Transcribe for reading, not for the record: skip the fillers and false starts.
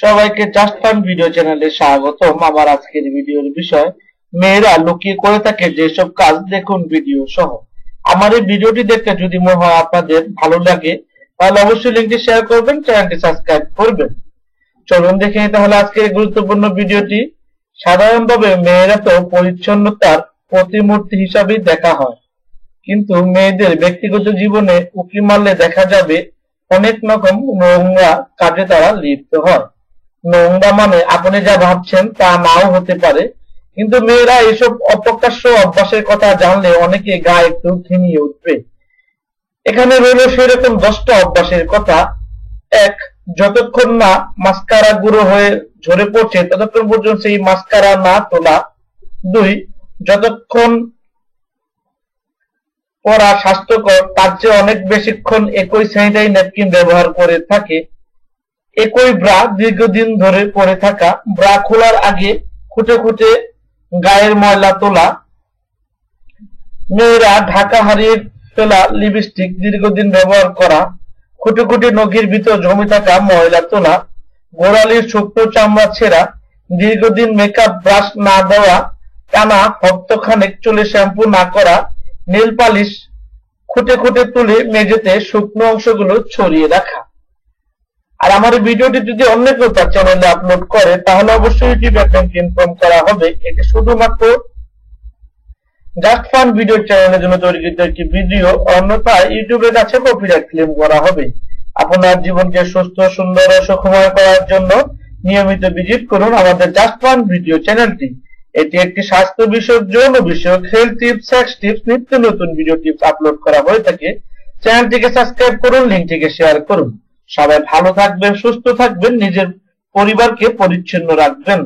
সবাইকে just fun video চ্যানেলে স্বাগতম। আমার আজকের ভিডিওর বিষয় মেয়েরা লুকিয়ে করে থাকে যেসব কাজ, দেখুন ভিডিও সহ। আমার এই ভিডিওটি দেখতে যদি মনে হয় আপনাদের ভালো লাগে তাহলে অবশ্যই লিংকটি শেয়ার করবেন, চ্যানেলটি সাবস্ক্রাইব করবেন। চলুন দেখে নিই তাহলে আজকের গুরুত্বপূর্ণ ভিডিওটি। সাধারণভাবে মেয়েরা তো পরিচ্ছন্নতার প্রতিমূর্তি হিসাবেই দেখা হয়, কিন্তু মেয়েদের ব্যক্তিগত জীবনে উঁকি মারলে দেখা যাবে অনেক রকম নোংরা কাজে তারা লিপ্ত হয়। নোংরা মানে আপনি যা ভাবছেন তা নাও হতে পারে, কিন্তু মেয়েরা এসব অপ্রকাশ্য অভ্যাসের কথা জানলে অনেকে গায়ে একটু ঘিমিয়ে উঠবে। এখানে রইল সেরকম 10টা অভ্যাসের কথা। 1. যতক্ষণ না মাস্কারা গুঁড়ো হয়ে ঝরে পড়ছে ততক্ষণ পর্যন্ত সেই মাস্কারা না তোলা। 2. যতক্ষণ পরা স্বাস্থ্যকর তার চেয়ে অনেক বেশিক্ষণ একই স্যানিটারি ন্যাপকিন ব্যবহার করে থাকে। একই ব্রা দীর্ঘদিন ধরে পরে থাকা, ব্রা খোলার আগে খুঁটে খুঁটে গায়ের ময়লা তোলা। মেয়েরা ঢাকা হারিয়ে ফেলা লিপস্টিক দীর্ঘদিন ব্যবহার করা, খুঁটে খুঁটে নখের ভিতর জমে থাকা ময়লা তোলা, গোড়ালির শুকনো চামড়া ছেঁড়া, দীর্ঘদিন মেকআপ ব্রাশ না দেওয়া, টানা হপ্তাখানেক চুলে শ্যাম্পু না করা, নেল পালিশ খুঁটে খুঁটে তুলে মেঝেতে শুকনো অংশগুলো ছড়িয়ে রাখা। আর আমার এই ভিডিওটি যদি অন্য কেউ তার চ্যানেলে আপলোড করে তাহলে অবশ্যই ইউটিউব অ্যাকাউন্ট ইনফর্ম করা হবে। এটি শুধুমাত্র জাস্ট ফান ভিডিও চ্যানেলের জন্য তৈরিকৃত একটি ভিডিও, অন্যথায় ইউটিউবের কাছে কপিরাইট ক্লেম করা হবে। আপনার জীবনকে সুস্থ, সুন্দর ও সুখময় করার জন্য নিয়মিত ভিজিট করুন আমাদের জাস্ট ফান ভিডিও চ্যানেলটি। এটি একটি স্বাস্থ্য বিষয়ক, যৌন বিষয়ক, হেলথ টিপস, সেক্স টিপস, নিত্য নতুন ভিডিও টিপস আপলোড করা হয়ে থাকে। চ্যানেলটিকে সাবস্ক্রাইব করুন, লিংকটিকে শেয়ার করুন। সবাই ভালো থাকবেন, সুস্থ থাকবেন, নিজের পরিবারকে পরিচ্ছন্ন রাখবেন।